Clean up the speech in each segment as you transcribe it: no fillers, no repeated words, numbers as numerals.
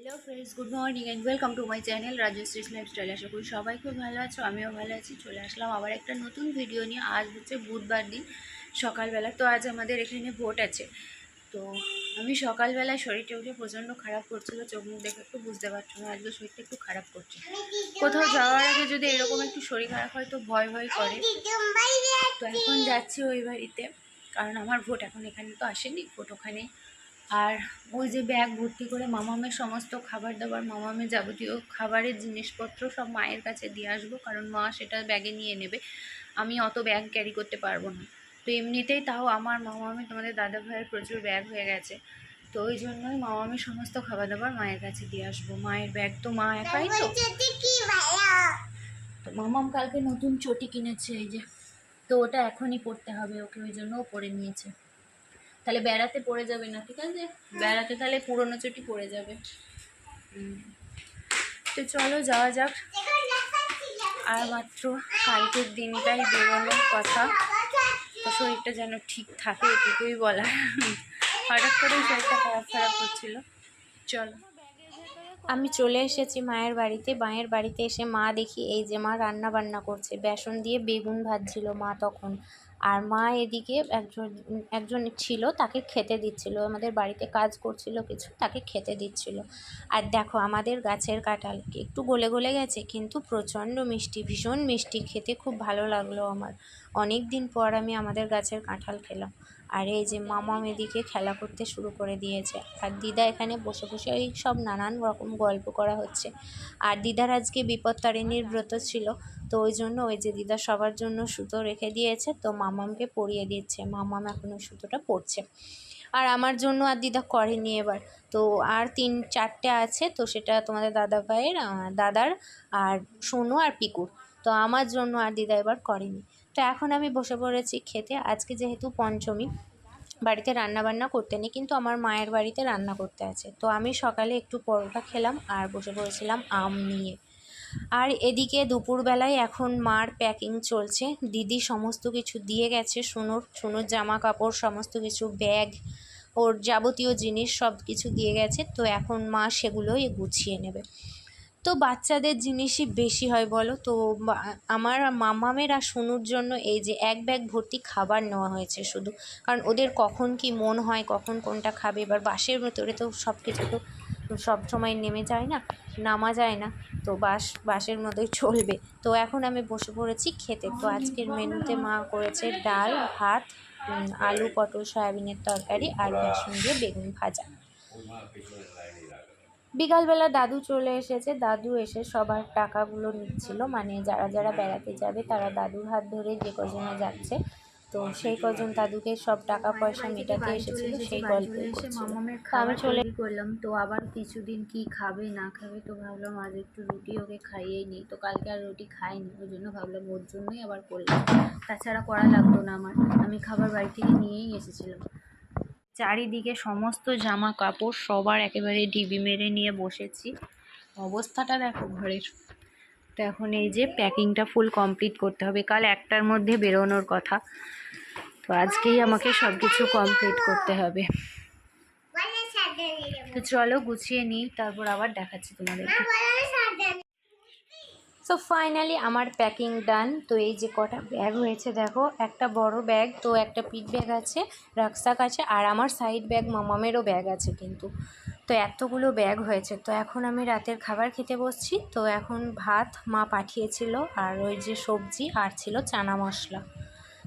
Hello friends, good morning and welcome to my channel Rajshree lifestyle. আশা করি সবাই খুব ভালো আছো, আমিও ভালো আছি। চলে আসলাম আবার একটা নতুন ভিডিও নিয়ে। আজ হচ্ছে বুধবার দিন সকালবেলা। তো আজ আমাদের এখানে ভোট আছে। তো আমি সকালবেলায় শরীরটা উঠে প্রচণ্ড খারাপ করছিলো, চোখ মুখ দেখে একটু বুঝতে পারছো না, আজকে শরীরটা একটু খারাপ করছে। কোথাও যাওয়ার আগে যদি এরকম একটু শরীর খারাপ হয় তো ভয় ভয় করে। তো এখন যাচ্ছি ওই বাড়িতে, কারণ আমার ভোট এখন এখানে তো আসেনি, ভোট ওখানেই। আর ওই যে ব্যাগ ভর্তি করে মামামের সমস্ত খাবার দাবার, মামামের যাবতীয় খাবারের জিনিসপত্র সব মায়ের কাছে দিয়ে আসবো, কারণ মা সেটা ব্যাগে নিয়ে নেবে। আমি অত ব্যাগ ক্যারি করতে পারবো না। তো এমনিতেই তাও আমার মামামের, তোমাদের দাদা ভাইয়ের প্রচুর ব্যাগ হয়ে গেছে। তো ওই জন্যই মামামের সমস্ত খাবার দাবার মায়ের কাছে দিয়ে আসবো। মায়ের ব্যাগ তো মা একাই তো। তো মামাম কালকে নতুন চটি কিনেছে, এই যে। তো ওটা এখনই পরতে হবে ওকে, ওই জন্য ও পরে নিয়েছে। তাহলে বেড়াতে পড়ে যাবে না, ঠিক আছে? বেড়াতে তাহলে পুরোনো চটি পড়ে যাবে। তো চলো যাওয়া যাক। আর মাত্র কালকের দিনটাই বেরোনোর কথা। তো শরীরটা যেন ঠিক থাকে এটুকুই বলা। হঠাৎ করে শরীরটা খারাপ খারাপ হচ্ছিল। চলো, আমি চলে এসেছি মায়ের বাড়িতে। মায়ের বাড়িতে এসে মা দেখি এই যে মা রান্না বান্না করছে, বেসন দিয়ে বেগুন ভাজছিল মা তখন। আর মা এদিকে একজন ছিল, তাকে খেতে দিচ্ছিল, আমাদের বাড়িতে কাজ করছিল কিছু, তাকে খেতে দিচ্ছিল। আর দেখো আমাদের গাছের কাঁঠাল একটু গলে গলে গেছে, কিন্তু প্রচণ্ড মিষ্টি, ভীষণ মিষ্টি, খেতে খুব ভালো লাগলো আমার। অনেক দিন পর আমি আমাদের গাছের কাঁঠাল খেলাম। আর এই যে মামাম এদিকে খেলা করতে শুরু করে দিয়েছে, আর দিদা এখানে বসে বসে এই সব নানান রকম গল্প করা হচ্ছে। আর দিদার আজকে বিপত্তারিণীর ব্রত ছিল, তো ওই জন্য ওই যে দিদা সবার জন্য সুতো রেখে দিয়েছে, তো মামামকে পরিয়ে দিচ্ছে। মামাম এখন ওই সুতোটা পরছে। আর আমার জন্য আর দিদা করেনি এবার। তো আর 3-4টে আছে, তো সেটা তোমাদের দাদা ভাইয়ের, দাদার, আর সোনু আর পিকুর। তো আমার জন্য আর দিদা এবার করেনি। তো এখন আমি বসে পড়েছি খেতে। আজকে যেহেতু পঞ্চমী, বাড়িতে রান্না বান্না করতে নেই, কিন্তু আমার মায়ের বাড়িতে রান্না করতে আছে। তো আমি সকালে একটু পরোটা খেলাম আর বসে পড়েছিলাম আম নিয়ে। আর এদিকে দুপুরবেলায় এখন মার প্যাকিং চলছে। দিদি সমস্ত কিছু দিয়ে গেছে, সোনুর জামা কাপড় সমস্ত কিছু, ব্যাগ, ওর যাবতীয় জিনিস সব কিছু দিয়ে গেছে। তো এখন মা সেগুলোই গুছিয়ে নেবে। তো বাচ্চাদের জিনিসই বেশি হয় বলো তো। আমার মামামের আর সোনুর জন্য এই যে এক ব্যাগ ভর্তি খাবার নেওয়া হয়েছে শুধু, কারণ ওদের কখন কি মন হয়, কখন কোনটা খাবে। এবার বাসের ভেতরে তো সব কিছু তো সব সময় নামা যায় না। তো বাসের মতোই চলবে। তো এখন আমি বসে পড়েছি খেতে। তো আজকের মেনুতে মা করেছে ডাল, ভাত, আলু পটল সয়াবিনের তরকারি, আর বেসন দিয়ে বেগুন ভাজা। বিকালবেলা দাদু চলে এসেছে। দাদু এসে সবার টাকাগুলো নিচ্ছিল, মানে যারা যারা বেড়াতে যাবে তারা দাদুর হাত ধরে যে কজনে যাচ্ছে, তো সেই কজন দাদুকে সব টাকা পয়সা মেটাতে এসেছিল, সেই গল্পই করছিল। তো আমি চলে করলাম। তো আবার কিছুদিন কি খাবে না খাবে, তো ভাবলাম আজ একটু রুটি ওকে খাইয়েই নিই। তো কালকে আর রুটি খাইনি, ওই জন্য ভাবলাম ওর জন্যই আবার করলাম। তাছাড়া করা লাগতো না আমার, আমি খাবার বাড়ি থেকে নিয়েই এসেছিলাম। চারিদিকে সমস্ত জামা কাপড় সবার একেবারে ডিবি মেরে নিয়ে বসেছি। অবস্থাটা দেখো ঘরের। তো এখন এই যে প্যাকিংটা ফুল কমপ্লিট করতে হবে, কাল 1টার মধ্যে বেরোনোর কথা। তো আজকেই আমাকে সব কিছু কমপ্লিট করতে হবে। তো চলো গুছিয়ে নিই, তারপর আবার দেখাচ্ছি তোমাদেরকে। সো ফাইনালি আমার প্যাকিং ডান। তো এই যে কটা ব্যাগ হয়েছে দেখো, একটা বড় ব্যাগ, তো একটা পিঠ ব্যাগ আছে, রাক্সাক আছে, আর আমার সাইড ব্যাগ মামামেরও ব্যাগ আছে কিন্তু। তো এতগুলো ব্যাগ হয়েছে। তো এখন আমি রাতের খাবার খেতে বসছি। তো এখন ভাত মা পাঠিয়েছিল, আর ওই যে সবজি, আর ছিল চানা মশলা।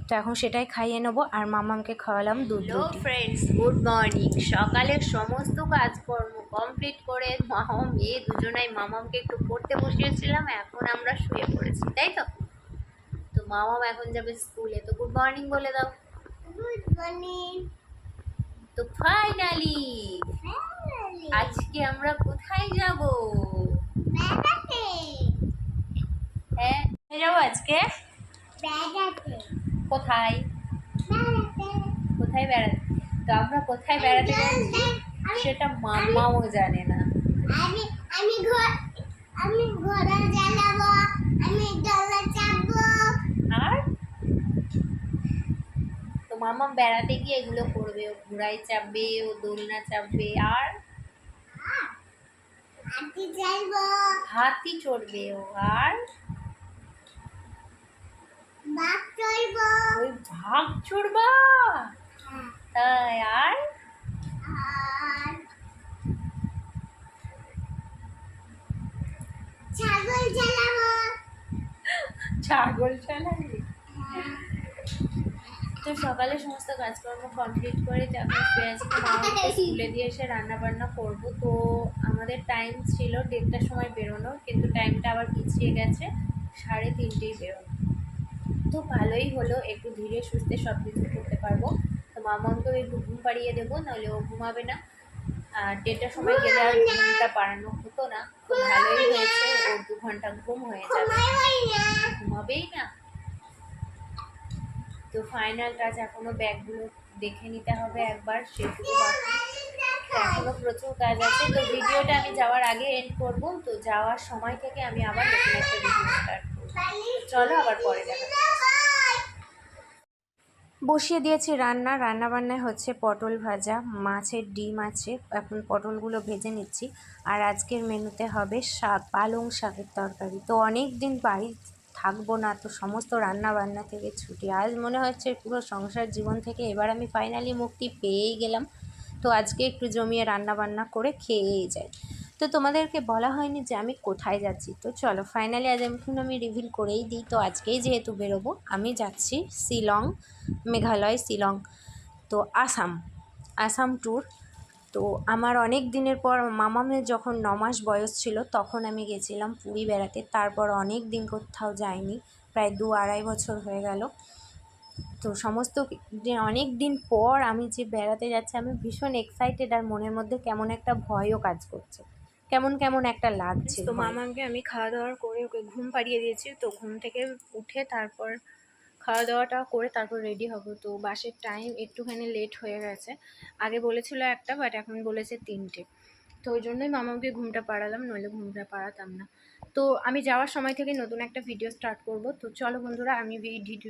তো এখন সেটাই খাইয়ে নেবো। আর মামামকে খাওয়ালাম দুধ রুটি। Friends, good morning. সকালের সমস্ত কাজকর্ম কমপ্লিট করে মামাম মেয়ে দুজনাই মামামকে একটু পড়তে বসিয়েছিলাম, এখন আমরা শুয়ে পড়েছি, তাই তো। তো মামাম এখন যাবে স্কুলে। তো গুড মর্নিং বলে দাও। Good morning. তো ফাইনালি আজকে আমরা কোথায় যাব? বেড়াতে। হ্যাঁ, যাবো আজকে বেড়াতে। কোথায়? কোথায় বেড়াতে? তো আমরা কোথায় বেড়াতে যাচ্ছি সেটা মামাও জানে না। আমি ঘোড়া চালাবো, আমি দোলনা চাপবো। আর তো মামা বেড়াতে গিয়ে এগুলো করবে, ও ঘোড়ায় চাপবে, ও দোলনা চাপবে। আর হাতি চড়বে ও, আর ওই ভাগ চড়বা, তাই? আর ছাগল চালাবে। তো সকালে সমস্ত কাজকর্ম কমপ্লিট করে এখন পেঁয়াজকে মামাকে স্কুলে দিয়ে এসে রান্না বান্না করবো। তো আমাদের টাইম ছিল 1:30টার সময় বেরোনোর, কিন্তু টাইমটা আবার পিছিয়ে গেছে, 3:30টেই বেরোনো। তো ভালোই হলো, একটু ধীরে সুস্থে সব কিছু করতে পারবো। তো মামাকেও একটু ঘুম পাড়িয়ে দেবো, নাহলে ও ঘুমাবে না। আর 1:30টার সময় গেলে আর ঘুমটা পাড়ানো হতো না। তো ভালোই হয়েছে, ওর 2 ঘন্টা ঘুম হয়ে যাবে, ঘুমাবেই না। তো ফাইনাল টাচ এখনো ব্যাগগুলো দেখে নিতে হবে একবার, সেটুকু বাকি। এখনো প্রচুর কাজ আছে। তো ভিডিওটা আমি যাওয়ার আগে এন্ড করবো। তো যাওয়ার সময় থেকে আমি আবার নতুন একটা ভিডিও স্টার্ট করবো। চলো আবার পরে দেখা। বসিয়ে দিয়েছি রান্না বান্নায় হচ্ছে পটল ভাজা, মাছের ডিম আছে, এখন পটলগুলো ভেজে নিচ্ছি। আর আজকের মেনুতে হবে শাক, পালং শাকের তরকারি। তো অনেক দিন বাড়ি থাকবো না, তো সমস্ত রান্না বান্না থেকে ছুটি। আজ মনে হচ্ছে পুরো সংসার জীবন থেকে এবার আমি ফাইনালি মুক্তি পেয়েই গেলাম। তো আজকে একটু জমিয়ে রান্না বান্না করে খেয়েই যাই। তো তোমাদেরকে বলা হয়নি যে আমি কোথায় যাচ্ছি। তো চলো ফাইনালি আজ এখন আমি রিভিল করেই দিই। তো আজকেই যেহেতু বেরোবো, আমি যাচ্ছি শিলং, মেঘালয় শিলং, তো আসাম ট্যুর। তো আমার অনেক দিনের পর মামামের যখন 9 মাস বয়স ছিল তখন আমি গেছিলাম পুরী বেড়াতে। তারপর অনেক দিন কোথাও যাইনি, প্রায় 2-2.5 বছর হয়ে গেল। তো সমস্ত অনেক দিন পর আমি যে বেড়াতে যাচ্ছি, আমি ভীষণ এক্সাইটেড। আর মনের মধ্যে কেমন একটা ভয়ও কাজ করছে, কেমন কেমন একটা লাগছে। তো মামাকে আমি খাওয়া দাওয়া করে ওকে ঘুম পাড়িয়ে দিয়েছি। তো ঘুম থেকে উঠে তারপর খাওয়া দাওয়াটা করে তারপর রেডি হব। তো বাসের টাইম একটুখানি লেট হয়ে গেছে, আগে বলেছিল 1টা, বাট এখন বলেছে 3টে। তো ওই জন্যই মামাকে ঘুমটা পাড়ালাম, নইলে ঘুমটা পাড়াতাম না। তো আমি যাওয়ার সময় থেকে নতুন একটা ভিডিও স্টার্ট করব। তো চলো বন্ধুরা, আমি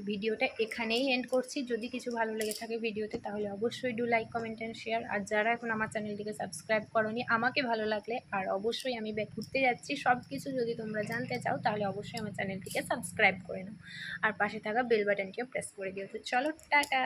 ভিডিওটা এখানেই এন্ড করছি। যদি কিছু ভালো লেগে থাকে ভিডিওতে, তাহলে অবশ্যই do like, comment and share. আর যারা এখন আমার চ্যানেলটিকে সাবস্ক্রাইব করোনি, আমাকে ভালো লাগলে, আর অবশ্যই আমি ঘুরতে যাচ্ছি, সব কিছু যদি তোমরা জানতে চাও, তাহলে অবশ্যই আমার চ্যানেলটিকে সাবস্ক্রাইব করে নাও। আর পাশে থাকা বেল বাটনটিও প্রেস করে দিও। তো চলো, টাটা।